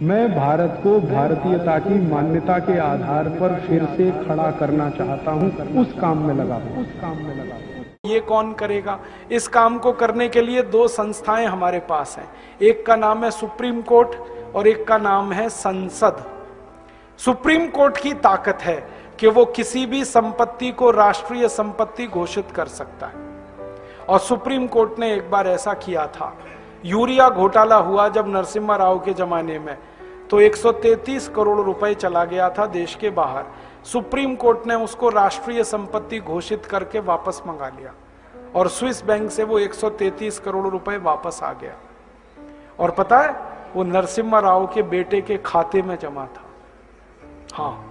मैं भारत को भारतीयता की मान्यता के आधार पर फिर से खड़ा करना चाहता हूं, उस काम में लगा हूं। ये कौन करेगा? इस काम को करने के लिए दो संस्थाएं हमारे पास हैं। एक का नाम है सुप्रीम कोर्ट और एक का नाम है संसद। सुप्रीम कोर्ट की ताकत है कि वो किसी भी संपत्ति को राष्ट्रीय संपत्ति घोषित कर सकता है, और सुप्रीम कोर्ट ने एक बार ऐसा किया था। यूरिया घोटाला हुआ जब नरसिम्हा राव के जमाने में, तो 133 करोड़ रुपए चला गया था देश के बाहर। सुप्रीम कोर्ट ने उसको राष्ट्रीय संपत्ति घोषित करके वापस मंगा लिया, और स्विस बैंक से वो 133 करोड़ रुपए वापस आ गया। और पता है, वो नरसिम्हा राव के बेटे के खाते में जमा था। हाँ,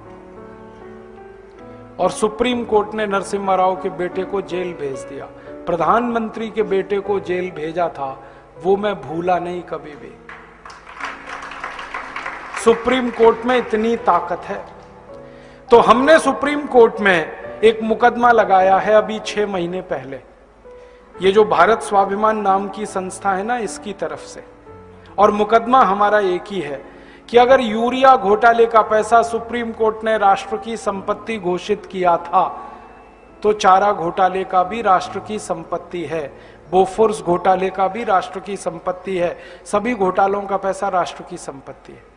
और सुप्रीम कोर्ट ने नरसिम्हा राव के बेटे को जेल भेज दिया। प्रधानमंत्री के बेटे को जेल भेजा था, वो मैं भूला नहीं कभी भी। सुप्रीम कोर्ट में इतनी ताकत है। तो हमने सुप्रीम कोर्ट में एक मुकदमा लगाया है अभी 6 महीने पहले, ये जो भारत स्वाभिमान नाम की संस्था है ना, इसकी तरफ से। और मुकदमा हमारा एक ही है कि अगर यूरिया घोटाले का पैसा सुप्रीम कोर्ट ने राष्ट्र की संपत्ति घोषित किया था, तो चारा घोटाले का भी राष्ट्र की संपत्ति है, बोफोर्स घोटाले का भी राष्ट्र की संपत्ति है, सभी घोटालों का पैसा राष्ट्र की संपत्ति है।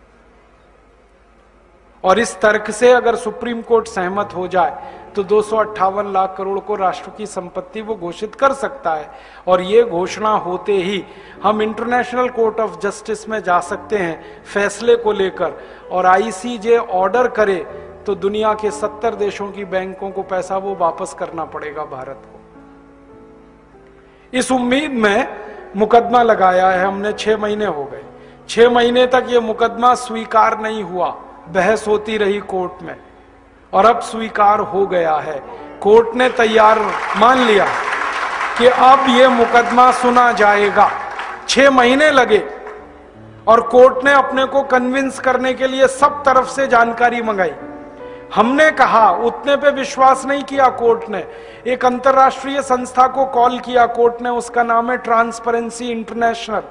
और इस तर्क से अगर सुप्रीम कोर्ट सहमत हो जाए तो 258 लाख करोड़ को राष्ट्र की संपत्ति वो घोषित कर सकता है। और ये घोषणा होते ही हम इंटरनेशनल कोर्ट ऑफ जस्टिस में जा सकते हैं फैसले को लेकर, और आईसीजे ऑर्डर करे तो दुनिया के 70 देशों की बैंकों को पैसा वो वापस करना पड़ेगा भारत को। इस उम्मीद में मुकदमा लगाया है हमने। 6 महीने हो गए। 6 महीने तक ये मुकदमा स्वीकार नहीं हुआ, बहस होती रही कोर्ट में, और अब स्वीकार हो गया है। कोर्ट ने तैयार मान लिया कि अब ये मुकदमा सुना जाएगा। 6 महीने लगे, और कोर्ट ने अपने को कन्विंस करने के लिए सब तरफ से जानकारी मंगाई। हमने कहा, उतने पे विश्वास नहीं किया कोर्ट ने। एक अंतरराष्ट्रीय संस्था को कॉल किया कोर्ट ने, उसका नाम है ट्रांसपेरेंसी इंटरनेशनल।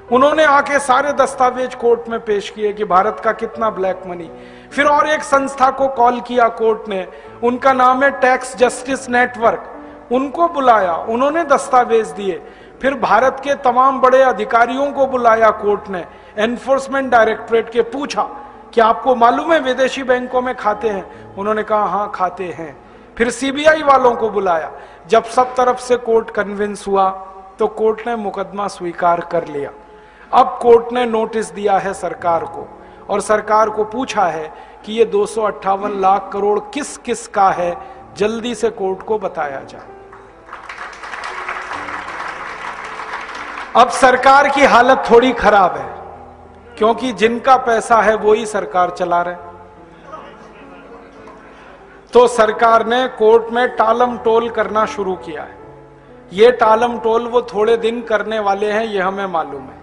उन्होंने आके सारे दस्तावेज कोर्ट में पेश किए कि भारत का कितना ब्लैक मनी। फिर और एक संस्था को कॉल किया कोर्ट ने, उनका नाम है टैक्स जस्टिस नेटवर्क। उनको बुलाया, उन्होंने दस्तावेज दिए। फिर भारत के तमाम बड़े अधिकारियों को बुलाया कोर्ट ने, एनफोर्समेंट डायरेक्टरेट के, पूछा कि आपको मालूम है विदेशी बैंकों में खाते हैं? उन्होंने कहा हाँ खाते हैं। फिर सीबीआई वालों को बुलाया। जब सब तरफ से कोर्ट कन्विंस हुआ तो कोर्ट ने मुकदमा स्वीकार कर लिया। अब कोर्ट ने नोटिस दिया है सरकार को, और सरकार को पूछा है कि ये 258 लाख करोड़ किस किस का है, जल्दी से कोर्ट को बताया जाए। अब सरकार की हालत थोड़ी खराब है, क्योंकि जिनका पैसा है वो ही सरकार चला रहे। तो सरकार ने कोर्ट में टालम टोल करना शुरू किया है। ये टालम टोल वो थोड़े दिन करने वाले हैं, ये हमें मालूम है,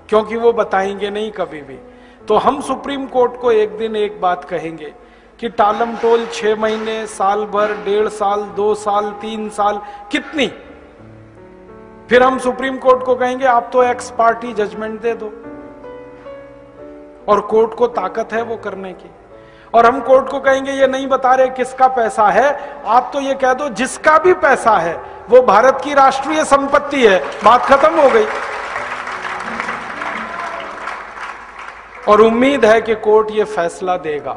क्योंकि वो बताएंगे नहीं कभी भी। तो हम सुप्रीम कोर्ट को एक दिन एक बात कहेंगे कि टालम टोल 6 महीने, साल भर, 1.5 साल, 2 साल, 3 साल, कितनी? फिर हम सुप्रीम कोर्ट को कहेंगे आप तो एक्स पार्टी जजमेंट दे दो, और कोर्ट को ताकत है वो करने की। और हम कोर्ट को कहेंगे ये नहीं बता रहे किसका पैसा है, आप तो ये कह दो जिसका भी पैसा है वो भारत की राष्ट्रीय संपत्ति है, बात खत्म हो गई। और उम्मीद है कि कोर्ट ये फैसला देगा,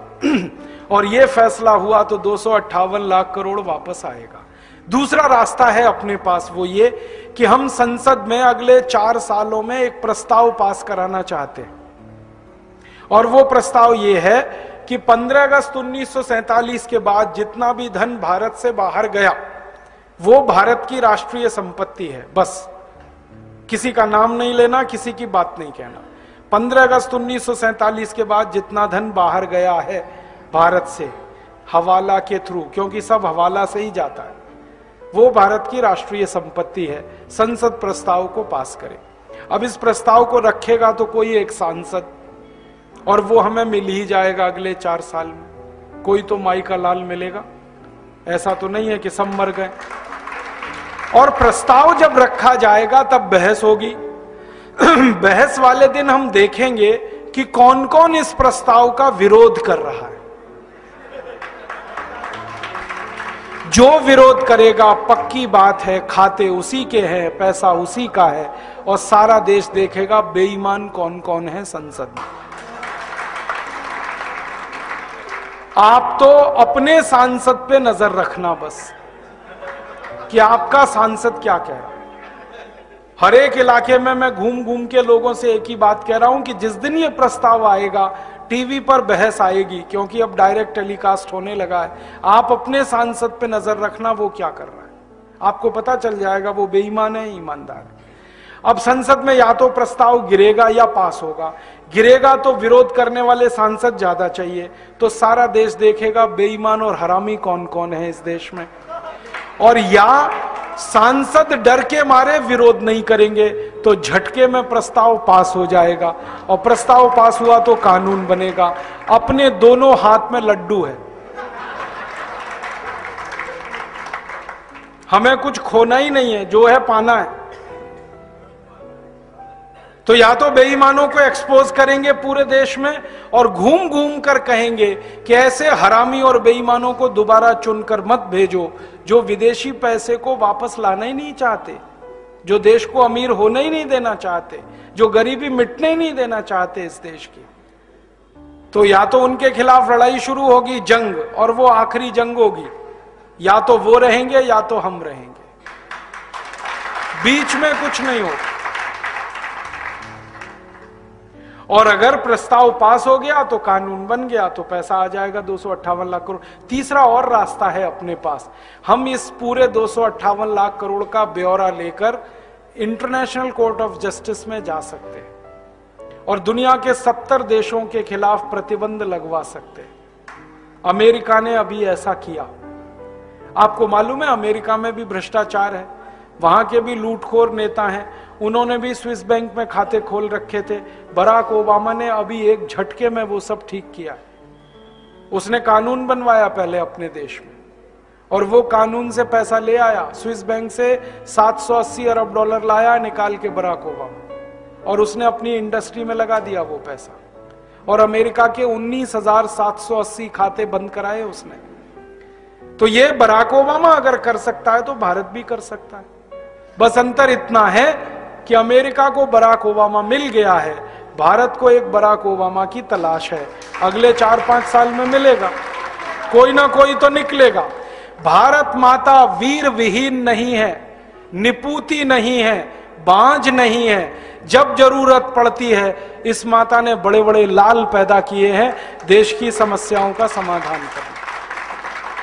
और ये फैसला हुआ तो 258 लाख करोड़ वापस आएगा। दूसरा रास्ता है अपने पास, वो ये कि हम संसद में अगले 4 सालों में एक प्रस्ताव पास कराना चाहते हैं। और वो प्रस्ताव ये है कि 15 अगस्त 1947 के बाद जितना भी धन भारत से बाहर गया वो भारत की राष्ट्रीय संपत्ति है। बस किसी का नाम नहीं लेना, किसी की बात नहीं कहना। 15 अगस्त 1947 के बाद जितना धन बाहर गया है भारत से हवाला के थ्रू, क्योंकि सब हवाला से ही जाता है, वो भारत की राष्ट्रीय संपत्ति है। संसद प्रस्ताव को पास करे। अब इस प्रस्ताव को रखेगा तो कोई एक सांसद, और वो हमें मिल ही जाएगा अगले 4 साल में। कोई तो माई का लाल मिलेगा, ऐसा तो नहीं है कि सब मर गए। और प्रस्ताव जब रखा जाएगा तब बहस होगी। बहस वाले दिन हम देखेंगे कि कौन कौन इस प्रस्ताव का विरोध कर रहा है। जो विरोध करेगा, पक्की बात है, खाते उसी के हैं, पैसा उसी का है, और सारा देश देखेगा बेईमान कौन कौन है संसद में। आप तो अपने सांसद पे नजर रखना बस, कि आपका सांसद क्या कह रहा है। हर एक इलाके में मैं घूम घूम के लोगों से एक ही बात कह रहा हूं कि जिस दिन ये प्रस्ताव आएगा, टीवी पर बहस आएगी, क्योंकि अब डायरेक्ट टेलीकास्ट होने लगा है, आप अपने सांसद पे नजर रखना वो क्या कर रहा है। आपको पता चल जाएगा वो बेईमान है, ईमानदार है। अब संसद में या तो प्रस्ताव गिरेगा या पास होगा। गिरेगा तो विरोध करने वाले सांसद ज्यादा चाहिए, तो सारा देश देखेगा बेईमान और हरामी कौन कौन है इस देश में। और या सांसद डर के मारे विरोध नहीं करेंगे तो झटके में प्रस्ताव पास हो जाएगा, और प्रस्ताव पास हुआ तो कानून बनेगा। अपने दोनों हाथ में लड्डू है, हमें कुछ खोना ही नहीं है, जो है पाना है। तो या तो बेईमानों को एक्सपोज करेंगे पूरे देश में, और घूम घूम कर कहेंगे कि ऐसे हरामी और बेईमानों को दोबारा चुनकर मत भेजो, जो विदेशी पैसे को वापस लाना ही नहीं चाहते, जो देश को अमीर होने ही नहीं देना चाहते, जो गरीबी मिटने ही नहीं देना चाहते इस देश की। तो या तो उनके खिलाफ लड़ाई शुरू होगी, जंग, और वो आखिरी जंग होगी। या तो वो रहेंगे या तो हम रहेंगे, बीच में कुछ नहीं होगा। और अगर प्रस्ताव पास हो गया तो कानून बन गया, तो पैसा आ जाएगा 258 लाख करोड़। तीसरा और रास्ता है अपने पास, हम इस पूरे 258 लाख करोड़ का ब्यौरा लेकर इंटरनेशनल कोर्ट ऑफ जस्टिस में जा सकते हैं और दुनिया के 70 देशों के खिलाफ प्रतिबंध लगवा सकते हैं। अमेरिका ने अभी ऐसा किया। आपको मालूम है अमेरिका में भी भ्रष्टाचार है, वहां के भी लूटखोर नेता हैं, उन्होंने भी स्विस बैंक में खाते खोल रखे थे। बराक ओबामा ने अभी एक झटके में वो सब ठीक किया है। उसने कानून बनवाया पहले अपने देश में, और वो कानून से पैसा ले आया। स्विस बैंक से 780 अरब डॉलर लाया निकाल के बराक ओबामा, और उसने अपनी इंडस्ट्री में लगा दिया वो पैसा। और अमेरिका के 19,780 खाते बंद कराए उसने। तो ये बराक ओबामा अगर कर सकता है तो भारत भी कर सकता है। बस अंतर इतना है कि अमेरिका को बराक ओबामा मिल गया है, भारत को एक बराक ओबामा की तलाश है। अगले 4-5 साल में मिलेगा, कोई ना कोई तो निकलेगा। भारत माता वीर विहीन नहीं है, निपूती नहीं है, बांझ नहीं है। जब जरूरत पड़ती है इस माता ने बड़े बड़े लाल पैदा किए हैं देश की समस्याओं का समाधान करने।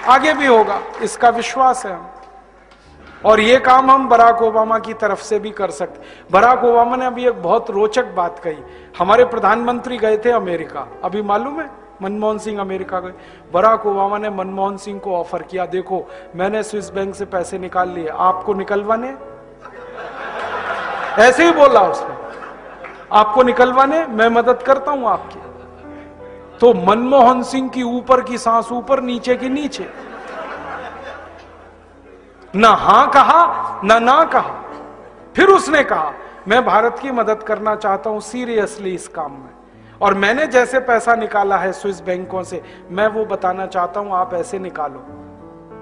आगे भी होगा, इसका विश्वास है हम। और ये काम हम बराक ओबामा की तरफ से भी कर सकते। बराक ओबामा ने अभी एक बहुत रोचक बात कही। हमारे प्रधानमंत्री गए थे अमेरिका, अभी मालूम है मनमोहन सिंह अमेरिका गए। बराक ओबामा ने मनमोहन सिंह को ऑफर किया, देखो मैंने स्विस बैंक से पैसे निकाल लिए, आपको निकलवाने? ऐसे ही बोला उसने, आपको निकलवाने, मैं मदद करता हूं आपकी। तो मनमोहन सिंह की ऊपर की सांस ऊपर, नीचे की नीचे, ना हां कहा ना कहा। फिर उसने कहा मैं भारत की मदद करना चाहता हूं सीरियसली इस काम में, और मैंने जैसे पैसा निकाला है स्विस बैंकों से मैं वो बताना चाहता हूं, आप ऐसे निकालो।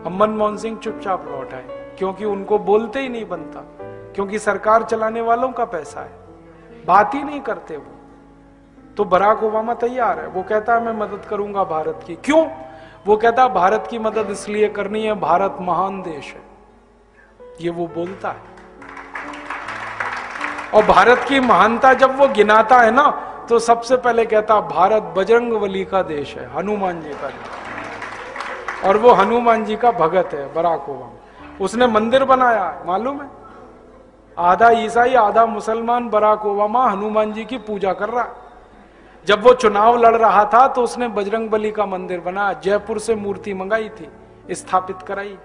अब मनमोहन सिंह चुपचाप लौट आए, क्योंकि उनको बोलते ही नहीं बनता, क्योंकि सरकार चलाने वालों का पैसा है, बात ही नहीं करते वो। तो बराक ओबामा तैयार है, वो कहता है मैं मदद करूंगा भारत की। क्यों? वो कहता है भारत की मदद इसलिए करनी है, भारत महान देश है, ये वो बोलता है। और भारत की महानता जब वो गिनाता है ना, तो सबसे पहले कहता भारत बजरंगबली का देश है, हनुमान जी का देश। और वो हनुमान जी का भगत है बराक ओबामा। उसने मंदिर बनाया, मालूम है, आधा ईसाई आधा मुसलमान बराक ओबामा हनुमान जी की पूजा कर रहा। जब वो चुनाव लड़ रहा था तो उसने बजरंगबली का मंदिर बनाया, जयपुर से मूर्ति मंगाई थी, स्थापित कराई।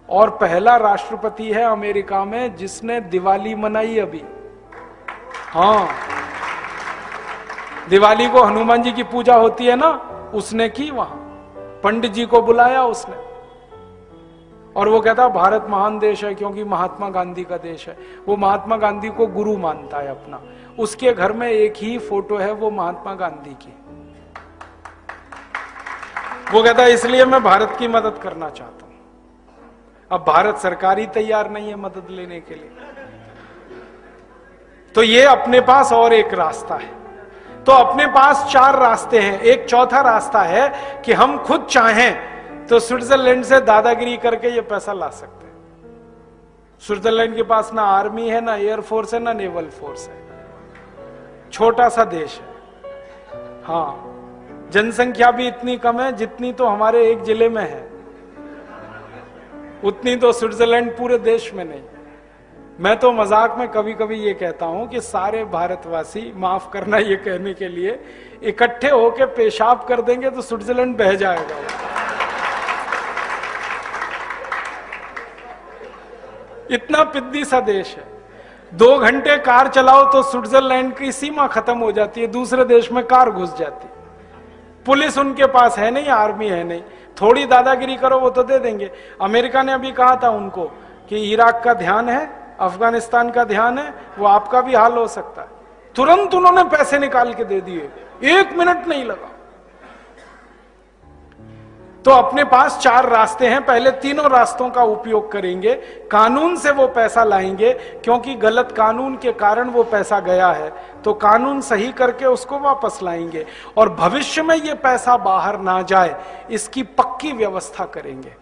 और पहला राष्ट्रपति है अमेरिका में जिसने दिवाली मनाई अभी। हाँ, दिवाली को हनुमान जी की पूजा होती है ना, उसने की वहां, पंडित जी को बुलाया उसने। और वो कहता भारत महान देश है क्योंकि महात्मा गांधी का देश है। वो महात्मा गांधी को गुरु मानता है अपना, उसके घर में एक ही फोटो है, वो महात्मा गांधी की। वो कहता है इसलिए मैं भारत की मदद करना चाहता हूं। अब भारत सरकार ही तैयार नहीं है मदद लेने के लिए। तो ये अपने पास और एक रास्ता है। तो अपने पास 4 रास्ते हैं। एक चौथा रास्ता है कि हम खुद चाहें तो स्विट्जरलैंड से दादागिरी करके ये पैसा ला सकते हैं। स्विट्जरलैंड के पास ना आर्मी है, ना एयरफोर्स है, ना नेवल फोर्स है, छोटा सा देश है। हाँ, जनसंख्या भी इतनी कम है जितनी तो हमारे एक जिले में है, उतनी तो स्विट्जरलैंड पूरे देश में नहीं। मैं तो मजाक में कभी कभी ये कहता हूं कि सारे भारतवासी, माफ करना ये कहने के लिए, इकट्ठे होकर पेशाब कर देंगे तो स्विट्जरलैंड बह जाएगा। इतना पिद्दी सा देश है। 2 घंटे कार चलाओ तो स्विट्जरलैंड की सीमा खत्म हो जाती है, दूसरे देश में कार घुस जाती है। पुलिस उनके पास है नहीं, आर्मी है नहीं, थोड़ी दादागिरी करो वो तो दे देंगे। अमेरिका ने अभी कहा था उनको कि इराक का ध्यान है, अफगानिस्तान का ध्यान है, वो आपका भी हाल हो सकता है। तुरंत उन्होंने पैसे निकाल के दे दिए, 1 मिनट नहीं लगा। तो अपने पास 4 रास्ते हैं, पहले तीनों रास्तों का उपयोग करेंगे। कानून से वो पैसा लाएंगे, क्योंकि गलत कानून के कारण वो पैसा गया है, तो कानून सही करके उसको वापस लाएंगे और भविष्य में ये पैसा बाहर ना जाए इसकी पक्की व्यवस्था करेंगे।